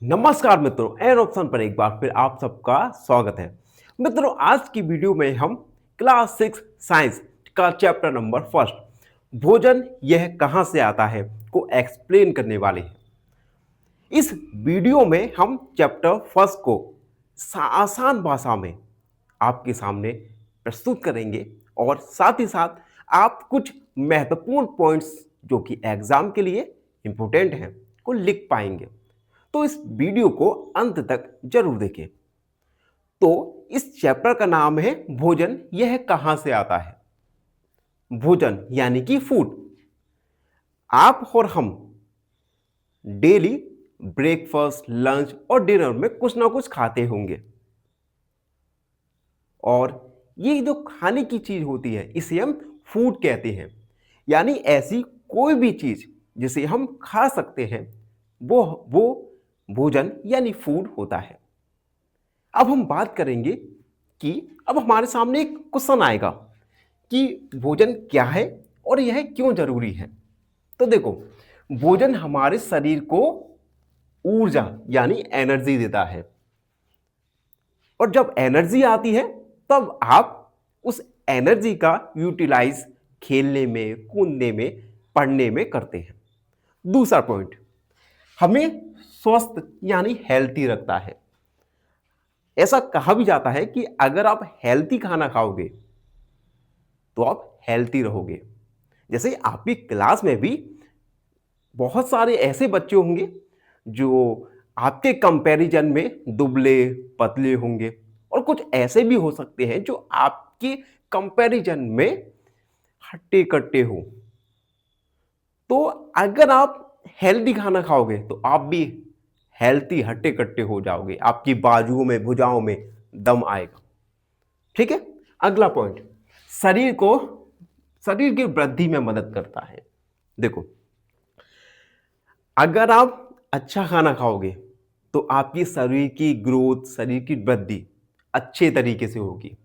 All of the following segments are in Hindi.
नमस्कार मित्रों, एन ऑप्शन पर एक बार फिर आप सबका स्वागत है। मित्रों, आज की वीडियो में हम क्लास 6 साइंस का चैप्टर नंबर फर्स्ट भोजन यह कहां से आता है को एक्सप्लेन करने वाले हैं। इस वीडियो में हम चैप्टर फर्स्ट को आसान भाषा में आपके सामने प्रस्तुत करेंगे और साथ ही साथ आप कुछ महत्वपूर्ण पॉइंट्स जो कि एग्जाम के लिए इंपॉर्टेंट हैं को लिख पाएंगे। तो इस वीडियो को अंत तक जरूर देखें। तो इस चैप्टर का नाम है भोजन यह कहां से आता है। भोजन यानी कि फूड। आप और हम डेली ब्रेकफास्ट, लंच और डिनर में कुछ ना कुछ खाते होंगे और ये जो खाने की चीज होती है इसे हम फूड कहते हैं। यानी ऐसी कोई भी चीज जिसे हम खा सकते हैं वो भोजन यानी फूड होता है। अब हम बात करेंगे कि अब हमारे सामने एक क्वेश्चन आएगा कि भोजन क्या है और यह क्यों जरूरी है। तो देखो, भोजन हमारे शरीर को ऊर्जा यानी एनर्जी देता है और जब एनर्जी आती है तब आप उस एनर्जी का यूटिलाइज खेलने में, कूदने में, पढ़ने में करते हैं। दूसरा पॉइंट, हमें स्वस्थ यानी हेल्थी रखता है। ऐसा कहा भी जाता है कि अगर आप हेल्थी खाना खाओगे तो आप हेल्थी रहोगे। जैसे आपकी क्लास में भी बहुत सारे ऐसे बच्चे होंगे जो आपके कंपैरिजन में दुबले पतले होंगे और कुछ ऐसे भी हो सकते हैं जो आपके कंपैरिजन में हट्टे कट्टे हो। तो अगर आप हेल्दी खाना खाओगे तो आप भी हेल्थी हट्टे कट्टे हो जाओगे, आपकी बाजुओं में, भुजाओं में दम आएगा। ठीक है। अगला पॉइंट, शरीर की वृद्धि में मदद करता है। देखो, अगर आप अच्छा खाना खाओगे तो आपकी शरीर की ग्रोथ, शरीर की वृद्धि अच्छे तरीके से होगी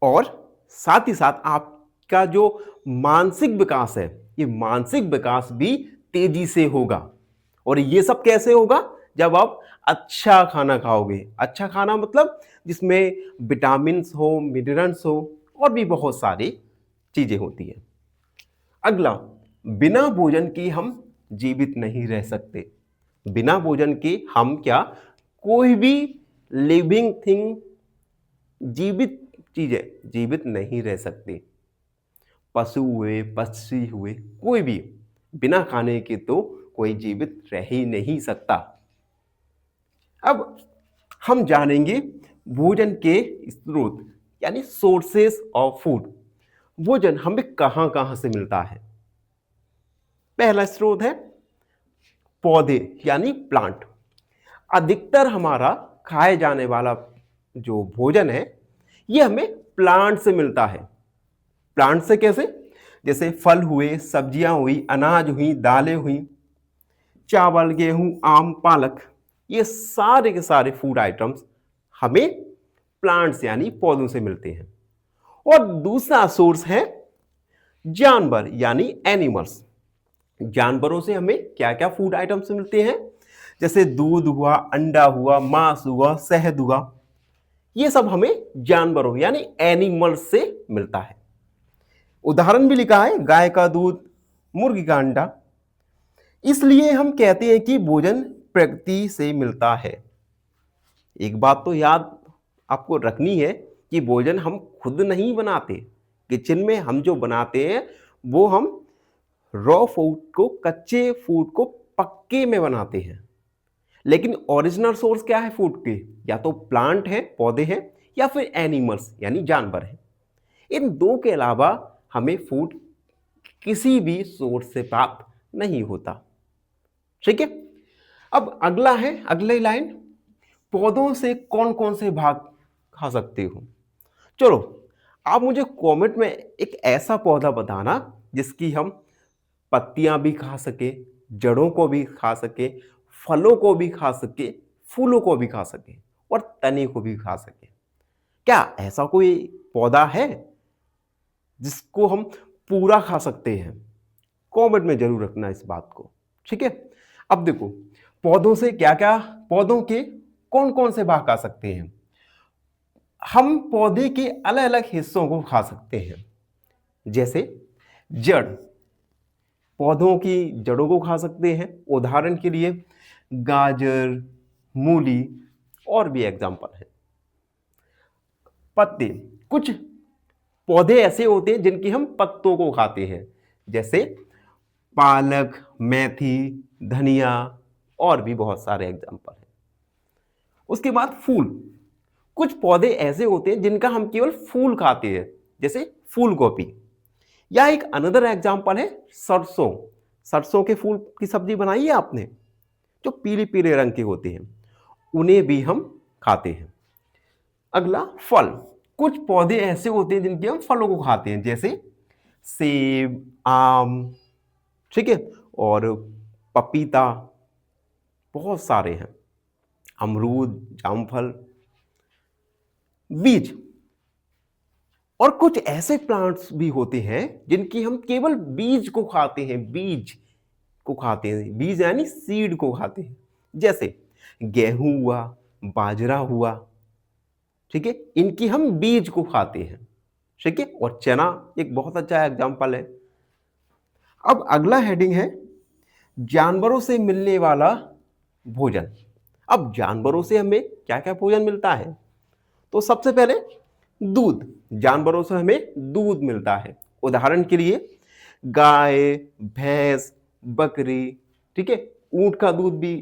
और साथ ही साथ आपका जो मानसिक विकास है, ये मानसिक विकास भी तेजी से होगा। और ये सब कैसे होगा? जब आप अच्छा खाना खाओगे। अच्छा खाना मतलब जिसमें विटामिन्स हो, मिनरल्स हो और भी बहुत सारी चीजें होती है। अगला, बिना भोजन के हम जीवित नहीं रह सकते। बिना भोजन के हम क्या, कोई भी लिविंग थिंग, जीवित चीजें जीवित नहीं रह सकती। पशु हुए, पक्षी हुए, कोई भी बिना खाने के तो कोई जीवित रह ही नहीं सकता। अब हम जानेंगे भोजन के स्रोत यानी सोर्सेस ऑफ फूड। भोजन हमें कहां कहां से मिलता है। पहला स्रोत है पौधे यानी प्लांट। अधिकतर हमारा खाए जाने वाला जो भोजन है यह हमें प्लांट से मिलता है। प्लांट से कैसे? जैसे फल हुए, सब्जियां हुई, अनाज हुई, दालें हुई, चावल, गेहूं, आम, पालक, ये सारे के सारे फूड आइटम्स हमें प्लांट्स यानी पौधों से मिलते हैं। और दूसरा सोर्स है जानवर यानी एनिमल्स। जानवरों से हमें क्या क्या फूड आइटम्स मिलते हैं? जैसे दूध हुआ, अंडा हुआ, मांस हुआ, शहद हुआ, ये सब हमें जानवरों यानी एनिमल्स से मिलता है। उदाहरण भी लिखा है, गाय का दूध, मुर्गी का अंडा। इसलिए हम कहते हैं कि भोजन प्रकृति से मिलता है। एक बात तो याद आपको रखनी है कि भोजन हम खुद नहीं बनाते। किचन में हम जो बनाते हैं वो हम रॉ फूड को, कच्चे फूड को पक्के में बनाते हैं। लेकिन ओरिजिनल सोर्स क्या है फूड के? या तो प्लांट है, पौधे हैं, या फिर एनिमल्स यानी जानवर है। इन दो के अलावा हमें फूड किसी भी सोर्स से प्राप्त नहीं होता। ठीक है। अब अगला है, अगली लाइन, पौधों से कौन कौन से भाग खा सकते हो। चलो, आप मुझे कमेंट में एक ऐसा पौधा बताना जिसकी हम पत्तियां भी खा सके, जड़ों को भी खा सके, फलों को भी खा सके, फूलों को भी खा सके और तने को भी खा सके। क्या ऐसा कोई पौधा है जिसको हम पूरा खा सकते हैं? कमेंट में जरूर रखना इस बात को। ठीक है। अब देखो, पौधों से क्या क्या, पौधों के कौन कौन से भाग खा सकते हैं? हम पौधे के अलग अलग हिस्सों को खा सकते हैं, जैसे जड़, पौधों की जड़ों को खा सकते हैं। उदाहरण के लिए गाजर, मूली और भी एग्जाम्पल है। पत्ते, कुछ पौधे ऐसे होते हैं जिनकी हम पत्तों को खाते हैं, जैसे पालक, मेथी, धनिया और भी बहुत सारे एग्जाम्पल हैं। उसके बाद फूल, कुछ पौधे ऐसे होते हैं जिनका हम केवल फूल खाते हैं, जैसे फूल गोभी। या एक अनदर एग्जाम्पल है सरसों, सरसों के फूल की सब्जी बनाई है आपने, जो पीले पीले रंग के होते हैं, उन्हें भी हम खाते हैं। अगला फल, कुछ पौधे ऐसे होते हैं जिनके हम फलों को खाते हैं, जैसे सेब, आम, ठीक है, और पपीता, बहुत सारे हैं, अमरूद, जामफल। बीज, और कुछ ऐसे प्लांट्स भी होते हैं जिनकी हम केवल बीज को खाते हैं, बीज को खाते हैं, बीज यानी सीड को खाते हैं, जैसे गेहूं हुआ, बाजरा हुआ, ठीक है, इनकी हम बीज को खाते हैं, ठीक है। और चना एक बहुत अच्छा एग्जांपल है। अब अगला हेडिंग है जानवरों से मिलने वाला भोजन। अब जानवरों से हमें क्या क्या भोजन मिलता है? तो सबसे पहले दूध, जानवरों से हमें दूध मिलता है। उदाहरण के लिए गाय, भैंस, बकरी, ठीक है, ऊंट का दूध भी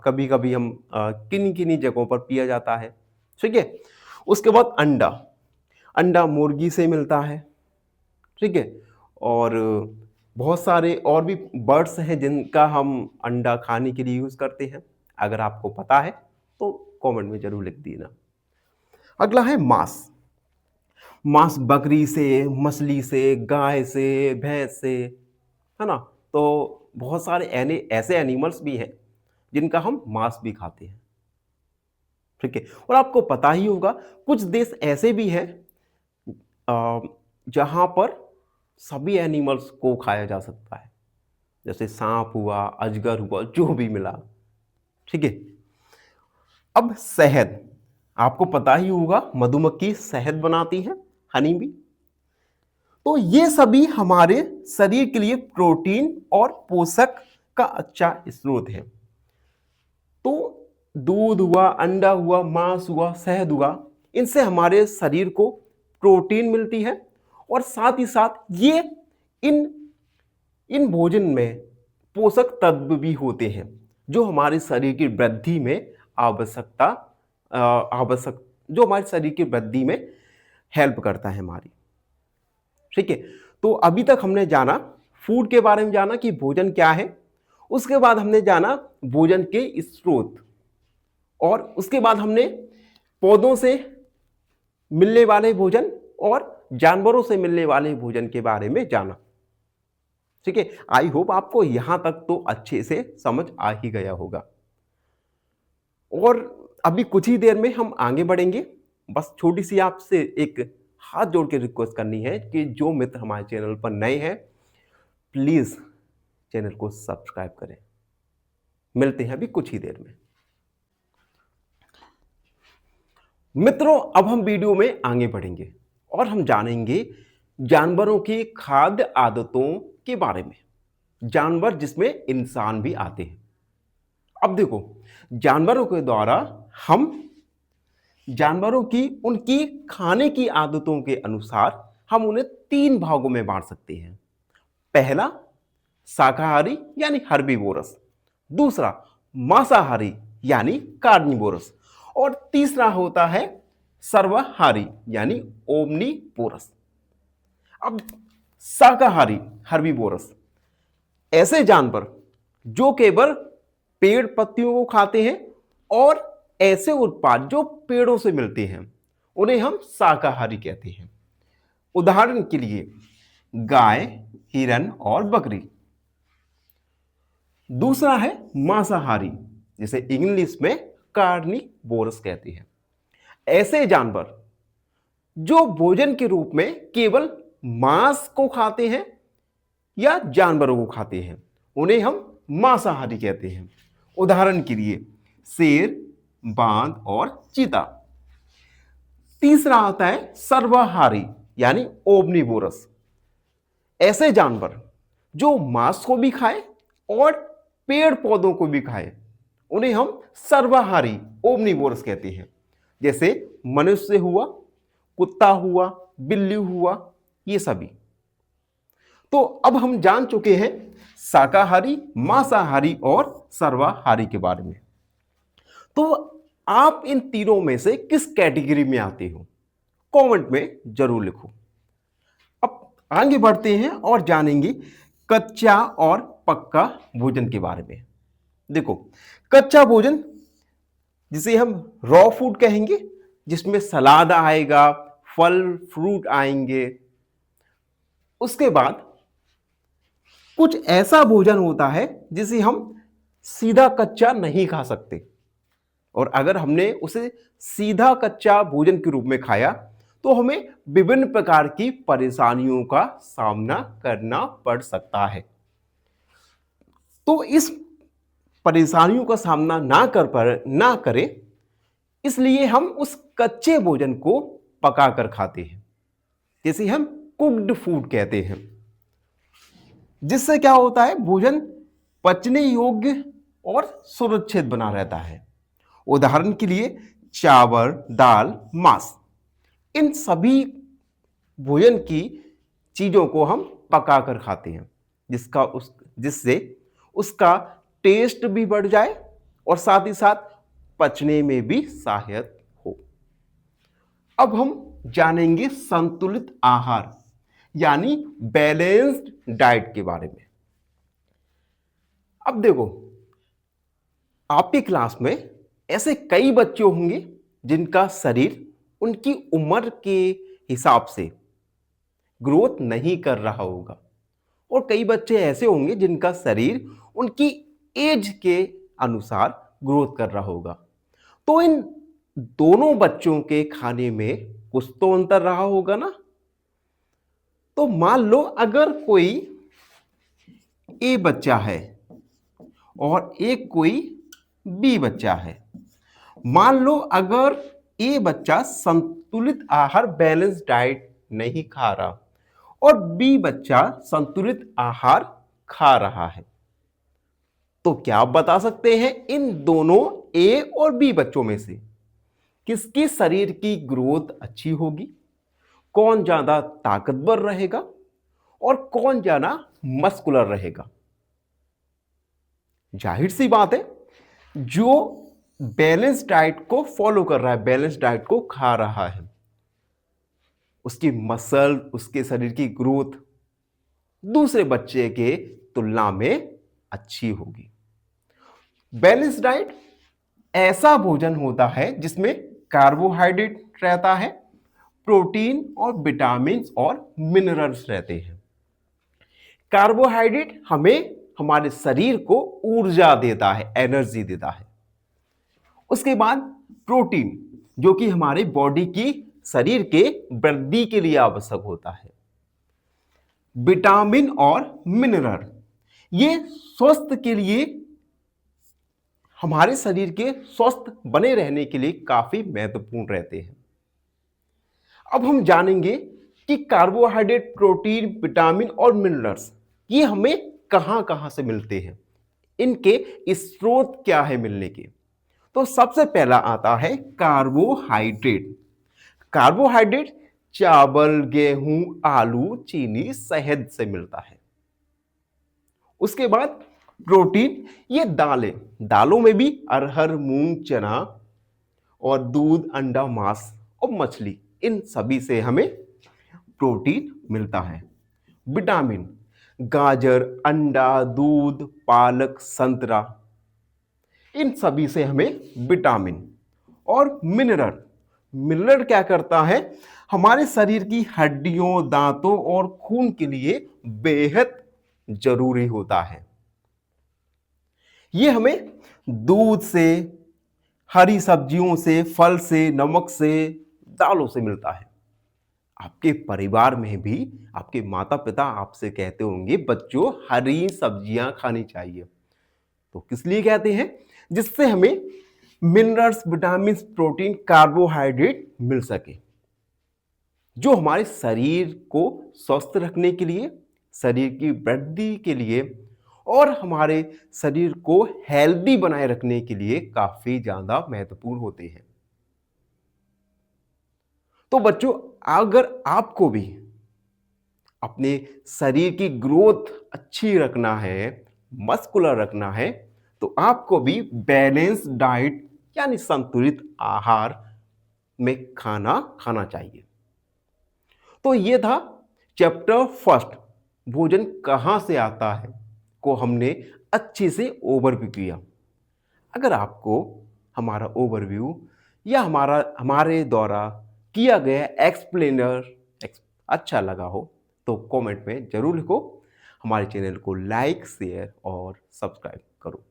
कभी कभी हम किन्हीं किन्हीं जगहों पर पिया जाता है, ठीक है। उसके बाद अंडा, अंडा मुर्गी से मिलता है, ठीक है। और बहुत सारे और भी बर्ड्स हैं जिनका हम अंडा खाने के लिए यूज़ करते हैं। अगर आपको पता है तो कमेंट में जरूर लिख देना। अगला है मांस, मांस बकरी से, मछली से, गाय से, भैंस से, है ना। तो बहुत सारे ऐसे एनिमल्स भी हैं जिनका हम मांस भी खाते हैं, ठीक है। और आपको पता ही होगा कुछ देश ऐसे भी हैं जहां पर सभी एनिमल्स को खाया जा सकता है, जैसे सांप हुआ, अजगर हुआ, जो भी मिला, ठीक है। अब शहद, आपको पता ही होगा मधुमक्खी शहद बनाती है, हनी भी। तो ये सभी हमारे शरीर के लिए प्रोटीन और पोषक का अच्छा स्रोत है। तो दूध हुआ, अंडा हुआ, मांस हुआ, शहद हुआ, इनसे हमारे शरीर को प्रोटीन मिलती है और साथ ही साथ ये इन इन भोजन में पोषक तत्व भी होते हैं जो हमारे शरीर की वृद्धि में जो हमारे शरीर की वृद्धि में हेल्प करता है हमारी, ठीक है। तो अभी तक हमने जाना फूड के बारे में, जाना कि भोजन क्या है। उसके बाद हमने जाना भोजन के स्रोत, और उसके बाद हमने पौधों से मिलने वाले भोजन और जानवरों से मिलने वाले भोजन के बारे में जाना, ठीक है। आई होप आपको यहां तक तो अच्छे से समझ आ ही गया होगा। और अभी कुछ ही देर में हम आगे बढ़ेंगे। बस छोटी सी आपसे एक हाथ जोड़ के रिक्वेस्ट करनी है कि जो मित्र हमारे चैनल पर नए हैं प्लीज चैनल को सब्सक्राइब करें। मिलते हैं अभी कुछ ही देर में। मित्रों, अब हम वीडियो में आगे बढ़ेंगे और हम जानेंगे जानवरों की खाद्य आदतों के बारे में, जानवर जिसमें इंसान भी आते हैं। अब देखो, जानवरों के द्वारा हम जानवरों की उनकी खाने की आदतों के अनुसार हम उन्हें 3 भागों में बांट सकते हैं। पहला शाकाहारी यानी हर्बीवोरस, दूसरा मांसाहारी यानी कार्निवोरस, और तीसरा होता है सर्वाहारी यानी ओमनीवोरस। अब शाकाहारी हर्बीवोरस, ऐसे जानवर जो केवल पेड़ पत्तियों को खाते हैं और ऐसे उत्पाद जो पेड़ों से मिलते हैं उन्हें हम शाकाहारी कहते हैं। उदाहरण के लिए गाय, हिरन और बकरी। दूसरा है मांसाहारी, जिसे इंग्लिश में कार्निवोरस कहते हैं। ऐसे जानवर जो भोजन के रूप में केवल मांस को खाते हैं या जानवरों को खाते हैं उन्हें हम मांसाहारी कहते हैं। उदाहरण के लिए शेर, बांद और चीता। तीसरा आता है सर्वाहारी यानी ओमनिवोरस। ऐसे जानवर जो मांस को भी खाए और पेड़ पौधों को भी खाए, उन्हें हम सर्वाहारी ओमनिवोरस कहते हैं। जैसे मनुष्य हुआ, कुत्ता हुआ, बिल्ली हुआ, ये सभी। तो अब हम जान चुके हैं शाकाहारी, मांसाहारी और सर्वाहारी के बारे में। तो आप इन तीनों में से किस कैटेगरी में आते हो, कमेंट में जरूर लिखो। अब आगे बढ़ते हैं और जानेंगे कच्चा और पक्का भोजन के बारे में। देखो, कच्चा भोजन जिसे हम रॉ फूड कहेंगे, जिसमें सलाद आएगा, फल फ्रूट आएंगे। उसके बाद कुछ ऐसा भोजन होता है जिसे हम सीधा कच्चा नहीं खा सकते, और अगर हमने उसे सीधा कच्चा भोजन के रूप में खाया तो हमें विभिन्न प्रकार की परेशानियों का सामना करना पड़ सकता है। तो इस परेशानियों का सामना ना करें, इसलिए हम उस कच्चे भोजन को पकाकर खाते हैं, जिसे हम कुक्ड फूड कहते हैं। जिससे क्या होता है, भोजन पचने योग्य और सुरक्षित बना रहता है। उदाहरण के लिए चावल, दाल, मांस, इन सभी भोजन की चीजों को हम पकाकर खाते हैं, जिससे उसका टेस्ट भी बढ़ जाए और साथ ही साथ पचने में भी सहायक हो। अब हम जानेंगे संतुलित आहार यानी बैलेंस्ड डाइट के बारे में। अब देखो, आपकी क्लास में ऐसे कई बच्चे होंगे जिनका शरीर उनकी उम्र के हिसाब से ग्रोथ नहीं कर रहा होगा, और कई बच्चे ऐसे होंगे जिनका शरीर उनकी एज के अनुसार ग्रोथ कर रहा होगा। तो इन दोनों बच्चों के खाने में कुछ तो अंतर रहा होगा ना। तो मान लो अगर कोई ए बच्चा है और एक कोई बी बच्चा है। मान लो अगर ए बच्चा संतुलित आहार बैलेंस डाइट नहीं खा रहा और बी बच्चा संतुलित आहार खा रहा है, तो क्या आप बता सकते हैं इन दोनों ए और बी बच्चों में से किसकी शरीर की ग्रोथ अच्छी होगी, कौन ज्यादा ताकतवर रहेगा और कौन ज्यादा मस्कुलर रहेगा? जाहिर सी बात है, जो बैलेंस डाइट को फॉलो कर रहा है, बैलेंस डाइट को खा रहा है, उसकी मसल, उसके शरीर की ग्रोथ दूसरे बच्चे के तुलना में अच्छी होगी। बैलेंस डाइट ऐसा भोजन होता है जिसमें कार्बोहाइड्रेट रहता है, प्रोटीन और विटामिन और मिनरल्स रहते हैं। कार्बोहाइड्रेट हमें हमारे शरीर को ऊर्जा देता है, एनर्जी देता है। उसके बाद प्रोटीन, जो कि हमारे बॉडी की, शरीर के वृद्धि के लिए आवश्यक होता है। विटामिन और मिनरल, ये स्वस्थ के लिए, हमारे शरीर के स्वस्थ बने रहने के लिए काफी महत्वपूर्ण रहते हैं। अब हम जानेंगे कि कार्बोहाइड्रेट, प्रोटीन, विटामिन और मिनरल्स ये हमें कहां कहां से मिलते हैं, इनके स्रोत क्या है मिलने के। तो सबसे पहला आता है कार्बोहाइड्रेट। कार्बोहाइड्रेट चावल, गेहूं, आलू, चीनी, शहद से मिलता है। उसके बाद प्रोटीन, ये दालें, दालों में भी अरहर, मूंग, चना और दूध, अंडा, मांस और मछली, इन सभी से हमें प्रोटीन मिलता है। विटामिन, गाजर, अंडा, दूध, पालक, संतरा, इन सभी से हमें विटामिन। और मिनरल, मिनरल क्या करता है, हमारे शरीर की हड्डियों, दांतों और खून के लिए बेहद जरूरी होता है। ये हमें दूध से, हरी सब्जियों से, फल से, नमक से, दालों से मिलता है। आपके परिवार में भी आपके माता पिता आपसे कहते होंगे बच्चों हरी सब्जियां खानी चाहिए, तो किस लिए कहते हैं? जिससे हमें मिनरल्स, विटामिन, प्रोटीन, कार्बोहाइड्रेट मिल सके, जो हमारे शरीर को स्वस्थ रखने के लिए, शरीर की वृद्धि के लिए और हमारे शरीर को हेल्दी बनाए रखने के लिए काफी ज्यादा महत्वपूर्ण होते हैं। तो बच्चों, अगर आपको भी अपने शरीर की ग्रोथ अच्छी रखना है, मस्कुलर रखना है, तो आपको भी बैलेंस डाइट यानी संतुलित आहार में खाना खाना चाहिए। तो ये था चैप्टर फर्स्ट, भोजन कहाँ से आता है, को हमने अच्छे से ओवरव्यू किया। अगर आपको हमारा ओवरव्यू या हमारे द्वारा किया गया एक्सप्लेनर अच्छा लगा हो तो कमेंट में जरूर लिखो। हमारे चैनल को लाइक, शेयर और सब्सक्राइब करो।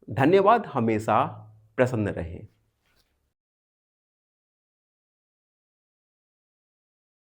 धन्यवाद। हमेशा प्रसन्न रहें।